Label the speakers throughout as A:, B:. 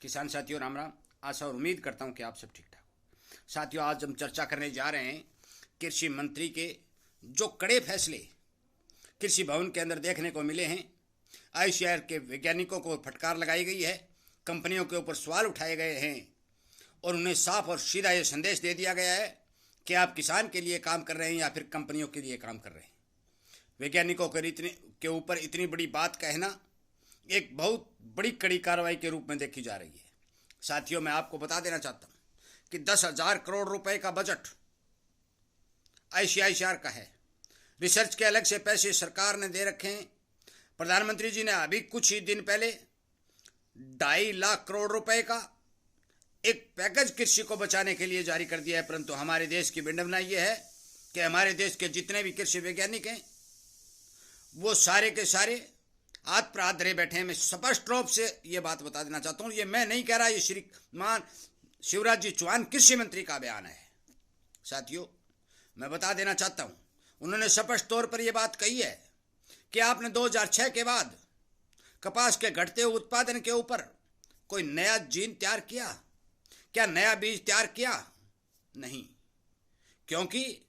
A: किसान साथियों राम राम। आशा और उम्मीद करता हूं कि आप सब ठीक ठाक हो। साथियों, आज हम चर्चा करने जा रहे हैं कृषि मंत्री के जो कड़े फैसले कृषि भवन के अंदर देखने को मिले हैं। आईसीआर के वैज्ञानिकों को फटकार लगाई गई है, कंपनियों के ऊपर सवाल उठाए गए हैं और उन्हें साफ और सीधा ये संदेश दे दिया गया है कि आप किसान के लिए काम कर रहे हैं या फिर कंपनियों के लिए काम कर रहे हैं। वैज्ञानिकों के ऊपर इतनी बड़ी बात कहना एक बहुत बड़ी कड़ी कार्रवाई के रूप में देखी जा रही है। साथियों, मैं आपको बता देना चाहता हूं कि 10,000 करोड़ रुपए का बजट आईसीआईसीआर का है। रिसर्च के अलग से पैसे सरकार ने दे रखे हैं। प्रधानमंत्री जी ने अभी कुछ ही दिन पहले 2.5 लाख करोड़ रुपए का एक पैकेज कृषि को बचाने के लिए जारी कर दिया है। परंतु हमारे देश की विडंबना यह है कि हमारे देश के जितने भी कृषि वैज्ञानिक हैं वो सारे के सारे हाथ पर हाथ धरे बैठे हैं। मैं स्पष्ट रूप से ये बात बता देना चाहता हूँ, ये मैं नहीं कह रहा, ये श्रीमान शिवराज जी चौहान कृषि मंत्री का बयान है। साथियों, मैं बता देना चाहता हूँ, उन्होंने स्पष्ट तौर पर यह बात कही है कि आपने 2006 के बाद कपास के घटते हुए उत्पादन के ऊपर कोई नया जीन तैयार किया क्या, नया बीज तैयार किया? नहीं, क्योंकि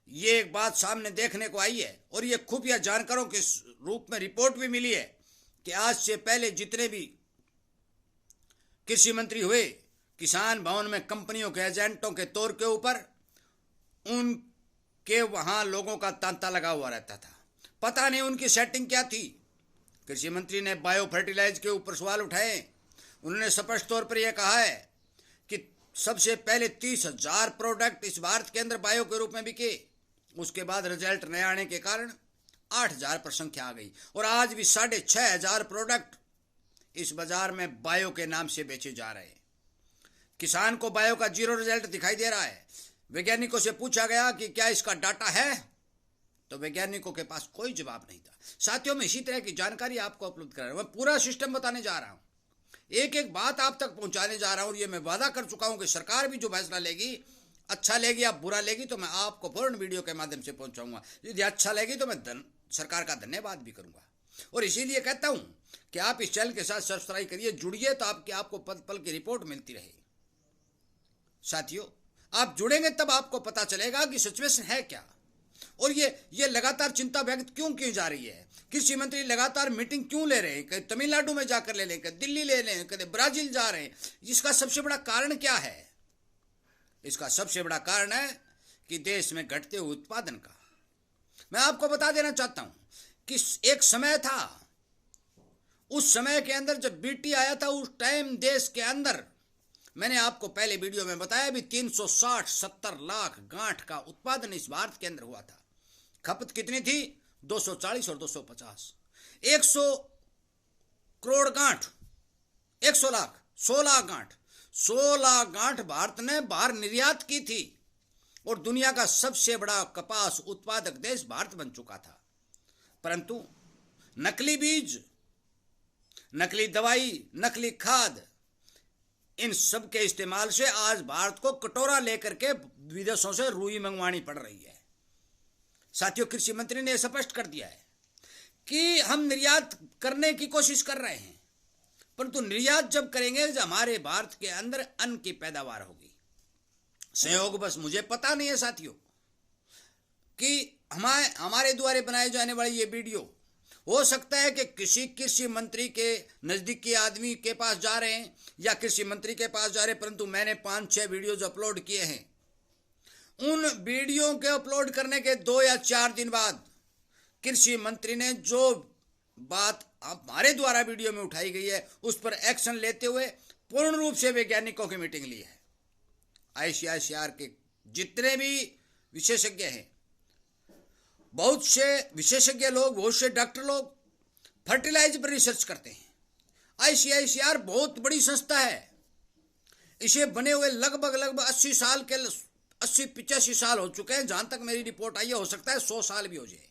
A: ये एक बात सामने देखने को आई है और ये खुफिया जानकारों के रूप में रिपोर्ट भी मिली है कि आज से पहले जितने भी कृषि मंत्री हुए, किसान भवन में कंपनियों के एजेंटों के तौर के ऊपर उनके वहां लोगों का तांता लगा हुआ रहता था। पता नहीं उनकी सेटिंग क्या थी। कृषि मंत्री ने बायो फर्टिलाइज के ऊपर सवाल उठाए। उन्होंने स्पष्ट तौर पर यह कहा है कि सबसे पहले 30,000 प्रोडक्ट इस भारत के अंदर बायो के रूप में बिके। उसके बाद रिजल्ट नए आने के कारण 8,000 पर संख्या आ गई और आज भी 6,500 प्रोडक्ट इस बाजार में बायो के नाम से बेचे जा रहे हैं। किसान को बायो का 0 रिजल्ट दिखाई दे रहा है। वैज्ञानिकों से पूछा गया कि क्या इसका डाटा है, तो वैज्ञानिकों के पास कोई जवाब नहीं था। साथियों, मैं इसी तरह की जानकारी आपको उपलब्ध करा रहा हूं। मैं पूरा सिस्टम बताने जा रहा हूं, एक एक बात आप तक पहुंचाने जा रहा हूं। ये मैं वादा कर चुका हूं कि सरकार भी जो फैसला लेगी, अच्छा लेगी या बुरा लेगी, तो मैं आपको फौरन वीडियो के माध्यम से पहुंचाऊंगा। यदि अच्छा लेगी तो मैं सरकार का धन्यवाद भी करूंगा। और इसीलिए कहता हूं कि आप इस चैनल के साथ सब्सक्राइब करिए, जुड़िए, तो आपको पल पल की रिपोर्ट मिलती रहे। साथियों, आप जुड़ेंगे तब आपको पता चलेगा कि सिचुएशन है क्या और ये लगातार चिंता व्यक्त क्यों की जा रही है। कृषि मंत्री लगातार मीटिंग क्यों ले रहे हैं? कहीं तमिलनाडु में जाकर ले लें, कहीं दिल्ली ले लें, कहीं ब्राजील जा रहे हैं। इसका सबसे बड़ा कारण क्या है? इसका सबसे बड़ा कारण है कि देश में घटते हुए उत्पादन का। मैं आपको बता देना चाहता हूं कि एक समय था, उस समय के अंदर जब बीटी आया था, उस टाइम देश के अंदर, मैंने आपको पहले वीडियो में बताया भी, 360-70 लाख गांठ का उत्पादन इस भारत के अंदर हुआ था। खपत कितनी थी? 240 और 250, 100 करोड़ गांठ, 100 लाख, 100 लाख गांठ, 100 लाख गांठ भारत ने बाहर निर्यात की थी और दुनिया का सबसे बड़ा कपास उत्पादक देश भारत बन चुका था। परंतु नकली बीज, नकली दवाई, नकली खाद, इन सब के इस्तेमाल से आज भारत को कटोरा लेकर के विदेशों से रुई मंगवानी पड़ रही है। साथियों, कृषि मंत्री ने स्पष्ट कर दिया है कि हम निर्यात करने की कोशिश कर रहे हैं, परंतु निर्यात जब करेंगे जब हमारे भारत के अंदर अन्न की पैदावार होगी। संयोग बस मुझे पता नहीं है साथियों कि हमारे द्वारा बनाए जाने वाली ये वीडियो हो सकता है कि कृषि मंत्री के नजदीकी आदमी के पास जा रहे हैं या कृषि मंत्री के पास जा रहे हैं, परंतु मैंने 5-6 वीडियोज अपलोड किए हैं। उन वीडियो के अपलोड करने के 2 या 4 दिन बाद कृषि मंत्री ने जो बात हमारे द्वारा वीडियो में उठाई गई है उस पर एक्शन लेते हुए पूर्ण रूप से वैज्ञानिकों की मीटिंग ली है। आईसीआईसीआर के जितने भी विशेषज्ञ हैं, बहुत से विशेषज्ञ लोग, बहुत से डॉक्टर लोग फर्टिलाइजर पर रिसर्च करते हैं। आईसीआईसीआर बहुत बड़ी संस्था है। इसे बने हुए लगभग 80-85 साल हो चुके हैं। जहां तक मेरी रिपोर्ट आई है, हो सकता है 100 साल भी हो जाए।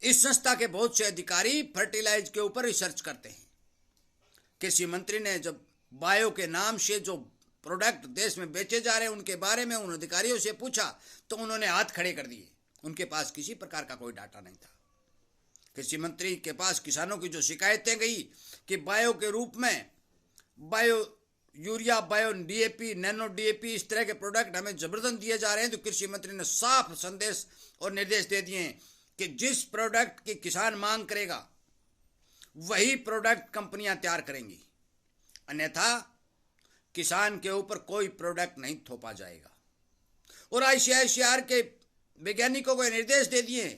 A: इस संस्था के बहुत से अधिकारी फर्टिलाइजर के ऊपर रिसर्च करते हैं। कृषि मंत्री ने जब बायो के नाम से जो प्रोडक्ट देश में बेचे जा रहे हैं उनके बारे में उन अधिकारियों से पूछा तो उन्होंने हाथ खड़े कर दिए। उनके पास किसी प्रकार का कोई डाटा नहीं था। कृषि मंत्री के पास किसानों की जो शिकायतें गई कि बायो के रूप में bio urea, bio DAP, nano DAP, इस तरह के प्रोडक्ट हमें जबरदस्त दिए जा रहे हैं। तो कृषि मंत्री ने साफ संदेश और निर्देश दे दिए हैं कि जिस प्रोडक्ट की किसान मांग करेगा वही प्रोडक्ट कंपनियां तैयार करेंगी, अन्यथा किसान के ऊपर कोई प्रोडक्ट नहीं थोपा जाएगा। और आईसीआईसीआर के वैज्ञानिकों को निर्देश दे दिए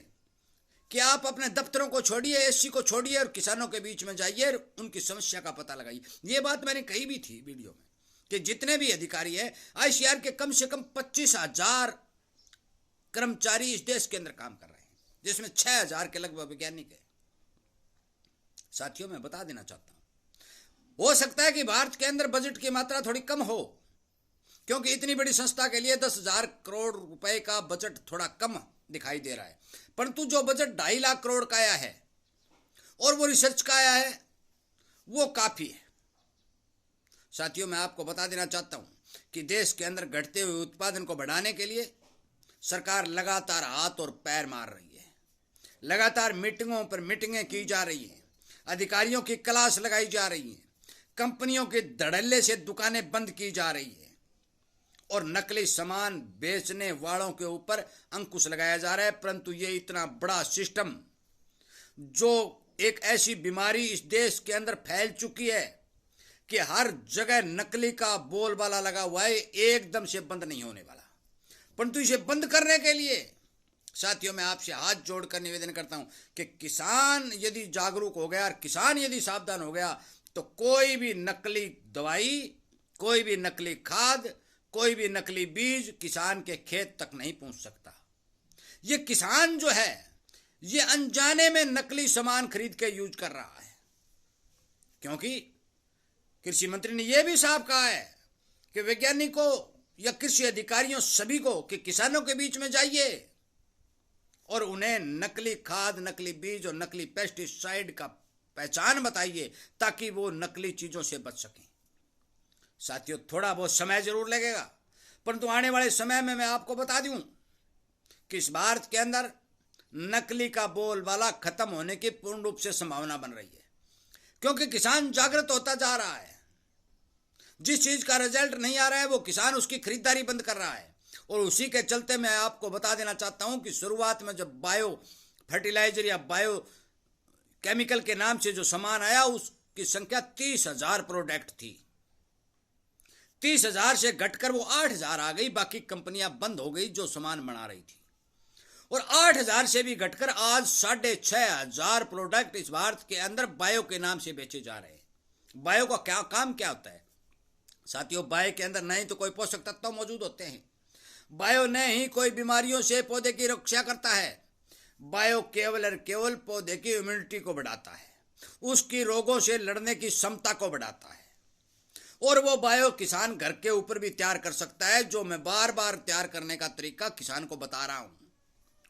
A: कि आप अपने दफ्तरों को छोड़िए, एससी को छोड़िए और किसानों के बीच में जाइए और उनकी समस्या का पता लगाइए। ये बात मैंने कही भी थी वीडियो में कि जितने भी अधिकारी हैं आईसीआर के कम से कम 25,000 कर्मचारी इस देश के अंदर काम कर रहे हैं, जिसमें 6,000 के लगभग वैज्ञानिक है। साथियों, मैं बता देना चाहता हूं, हो सकता है कि भारत के अंदर बजट की मात्रा थोड़ी कम हो, क्योंकि इतनी बड़ी संस्था के लिए 10,000 करोड़ रुपए का बजट थोड़ा कम दिखाई दे रहा है, परंतु जो बजट 2.5 लाख करोड़ का आया है और वो रिसर्च का आया है, वो काफी है। साथियों, मैं आपको बता देना चाहता हूं कि देश के अंदर घटते हुए उत्पादन को बढ़ाने के लिए सरकार लगातार हाथ और पैर मार रही है। लगातार मीटिंगों पर मीटिंगें की जा रही हैं, अधिकारियों की क्लास लगाई जा रही है, कंपनियों के धड़ल्ले से दुकानें बंद की जा रही है और नकली सामान बेचने वालों के ऊपर अंकुश लगाया जा रहा है। परंतु ये इतना बड़ा सिस्टम, जो एक ऐसी बीमारी इस देश के अंदर फैल चुकी है कि हर जगह नकली का बोलबाला लगा हुआ है, एकदम से बंद नहीं होने वाला। परंतु इसे बंद करने के लिए साथियों, मैं आपसे हाथ जोड़कर निवेदन करता हूं कि किसान यदि जागरूक हो गया और किसान यदि सावधान हो गया तो कोई भी नकली दवाई, कोई भी नकली खाद, कोई भी नकली बीज किसान के खेत तक नहीं पहुंच सकता। ये किसान जो है ये अनजाने में नकली सामान खरीद के यूज कर रहा है, क्योंकि कृषि मंत्री ने यह भी साफ कहा है कि वैज्ञानिकों या कृषि अधिकारियों सभी को कि किसानों के बीच में जाइए और उन्हें नकली खाद, नकली बीज और नकली पेस्टिसाइड का पहचान बताइए ताकि वो नकली चीजों से बच सकें। साथियों, थोड़ा बहुत समय जरूर लगेगा, परंतु आने वाले समय में मैं आपको बता दूं कि इस भारत के अंदर नकली का बोलबाला खत्म होने की पूर्ण रूप से संभावना बन रही है, क्योंकि किसान जागृत होता जा रहा है। जिस चीज का रिजल्ट नहीं आ रहा है वो किसान उसकी खरीदारी बंद कर रहा है। और उसी के चलते मैं आपको बता देना चाहता हूं कि शुरुआत में जब बायो फर्टिलाइजर या बायो केमिकल के नाम से जो सामान आया उसकी संख्या 30,000 प्रोडक्ट थी। 30,000 से घटकर वो 8,000 आ गई। बाकी कंपनियां बंद हो गई जो सामान बना रही थी, और 8,000 से भी घटकर आज 6,500 प्रोडक्ट इस भारत के अंदर बायो के नाम से बेचे जा रहे हैं। बायो का क्या काम क्या होता है साथियों? बायो के अंदर नहीं तो कोई पोषक तत्व मौजूद होते हैं, बायो ने ही कोई बीमारियों से पौधे की रक्षा करता है। बायो केवल और केवल पौधे की इम्यूनिटी को बढ़ाता है, उसकी रोगों से लड़ने की क्षमता को बढ़ाता है। और वो बायो किसान घर के ऊपर भी तैयार कर सकता है, जो मैं बार बार तैयार करने का तरीका किसान को बता रहा हूं।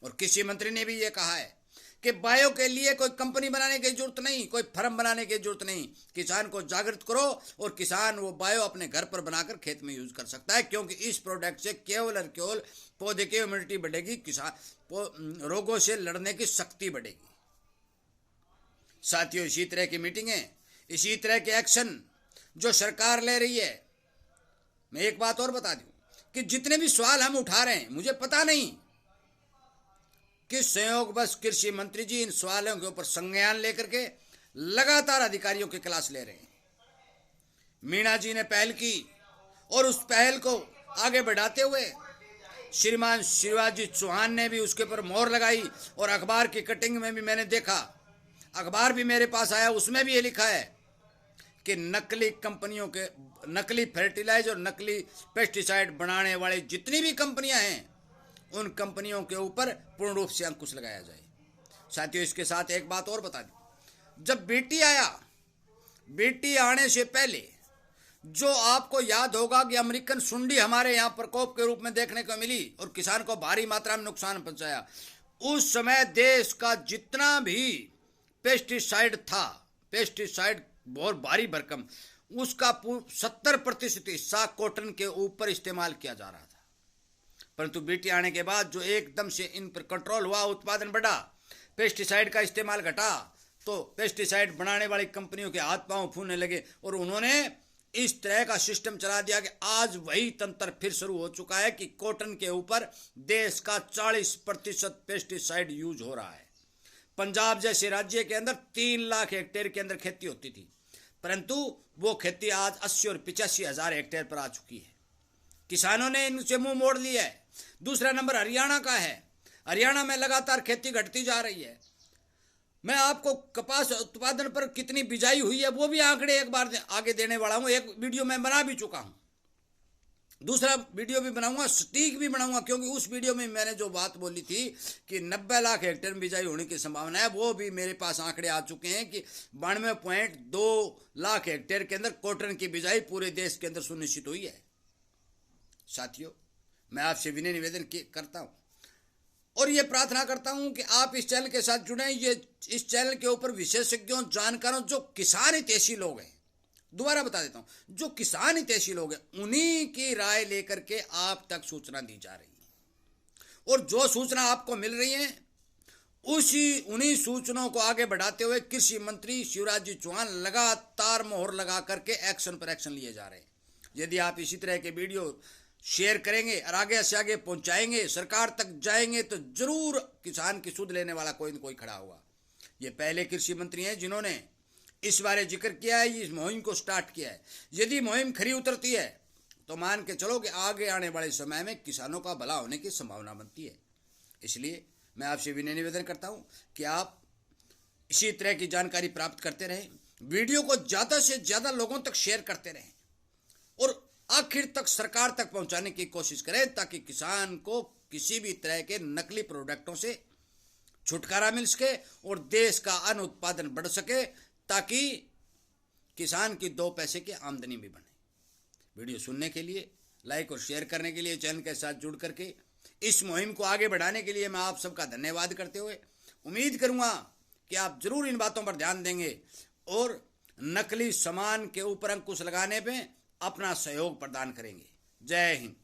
A: और कृषि मंत्री ने भी ये कहा है कि बायो के लिए कोई कंपनी बनाने की जरूरत नहीं, कोई फर्म बनाने की जरूरत नहीं। किसान को जागृत करो और किसान वो बायो अपने घर पर बनाकर खेत में यूज कर सकता है, क्योंकि इस प्रोडक्ट से केवल और केवल पौधे की इम्यूनिटी बढ़ेगी, किसान रोगों से लड़ने की शक्ति बढ़ेगी। साथियों, इसी तरह की मीटिंगें, इसी तरह के एक्शन जो सरकार ले रही है, मैं एक बात और बता दूं कि जितने भी सवाल हम उठा रहे हैं, मुझे पता नहीं कि संयोगवश कृषि मंत्री जी इन सवालों के ऊपर संज्ञान लेकर के लगातार अधिकारियों की क्लास ले रहे हैं। मीणा जी ने पहल की और उस पहल को आगे बढ़ाते हुए श्रीमान शिवाजी चौहान ने भी उसके ऊपर मोहर लगाई। और अखबार की कटिंग में भी मैंने देखा, अखबार भी मेरे पास आया, उसमें भी ये लिखा है कि नकली कंपनियों के, नकली फर्टिलाइजर और नकली पेस्टिसाइड बनाने वाले जितनी भी कंपनियां हैं उन कंपनियों के ऊपर पूर्ण रूप से अंकुश लगाया जाए। साथियों, इसके साथ एक बात और बता दूं, जब बीटी आया, बीटी आने से पहले जो आपको याद होगा कि अमेरिकन सुंडी हमारे यहाँ प्रकोप के रूप में देखने को मिली और किसान को भारी मात्रा में नुकसान पहुंचाया, उस समय देश का जितना भी पेस्टिसाइड था, पेस्टिसाइड बहुत भारी भरकम, उसका 70% हिस्सा कॉटन के ऊपर इस्तेमाल किया जा रहा था। परंतु बीटी आने के बाद जो एकदम से इन पर कंट्रोल हुआ, उत्पादन बढ़ा, पेस्टिसाइड का इस्तेमाल घटा, तो पेस्टिसाइड बनाने वाली कंपनियों के हाथ पांव फूलने लगे और उन्होंने इस तरह का सिस्टम चला दिया कि आज वही तंत्र फिर शुरू हो चुका है कि कॉटन के ऊपर देश का 40% पेस्टिसाइड यूज हो रहा है। पंजाब जैसे राज्य के अंदर 3 लाख हेक्टेयर के अंदर खेती होती थी, परंतु वो खेती आज 80 और 85 हजार हेक्टेयर पर आ चुकी है। किसानों ने इनसे मुंह मोड़ लिया है। दूसरा नंबर हरियाणा का है। हरियाणा में लगातार खेती घटती जा रही है। मैं आपको कपास उत्पादन पर कितनी बिजाई हुई है वो भी आंकड़े एक बार आगे देने वाला हूं। एक वीडियो मैं बना भी चुका हूं, दूसरा वीडियो भी बनाऊंगा, सटीक भी बनाऊंगा, क्योंकि उस वीडियो में मैंने जो बात बोली थी कि 90 लाख हेक्टेयर में बिजाई होने की संभावना है, वो भी मेरे पास आंकड़े आ चुके हैं कि 92.2 लाख हेक्टेयर के अंदर कॉटन की बिजाई पूरे देश के अंदर सुनिश्चित हुई है। साथियों, मैं आपसे विनय निवेदन करता हूं और ये प्रार्थना करता हूं कि आप इस चैनल के साथ जुड़ें। ये इस चैनल के ऊपर विशेषज्ञों, जानकारों, जो किसान हितैषी लोग हैं, दोबारा बता देता हूं, जो किसान हितैषी लोग हैं, उन्हीं की राय लेकर के आप तक सूचना दी जा रही है। और जो सूचना आपको मिल रही है उन्हीं सूचनाओं को आगे बढ़ाते हुए कृषि मंत्री शिवराज जी चौहान लगातार मोहर लगा करके एक्शन पर एक्शन लिए जा रहे हैं। यदि आप इसी तरह के वीडियो शेयर करेंगे और आगे से आगे पहुंचाएंगे, सरकार तक जाएंगे, तो जरूर किसान की सुध लेने वाला कोई न कोई खड़ा होगा। ये पहले कृषि मंत्री हैं जिन्होंने इस बारे जिक्र किया है, इस मुहिम को स्टार्ट किया है। यदि मुहिम खरी उतरती है तो मान के चलो कि आगे आने वाले समय में किसानों का भला होने की संभावना बनती है। इसलिए मैं आपसे विनय निवेदन करता हूं कि आप इसी तरह की जानकारी प्राप्त करते रहें, वीडियो को ज़्यादा से ज़्यादा लोगों तक शेयर करते रहें और आखिर तक सरकार तक पहुंचाने की कोशिश करें, ताकि किसान को किसी भी तरह के नकली प्रोडक्टों से छुटकारा मिल सके और देश का अन्न उत्पादन बढ़ सके, ताकि किसान की 2 पैसे की आमदनी भी बने। वीडियो सुनने के लिए, लाइक और शेयर करने के लिए, चैनल के साथ जुड़ करके इस मुहिम को आगे बढ़ाने के लिए मैं आप सबका धन्यवाद करते हुए उम्मीद करूंगा कि आप जरूर इन बातों पर ध्यान देंगे और नकली सामान के ऊपर अंकुश लगाने में अपना सहयोग प्रदान करेंगे। जय हिंद।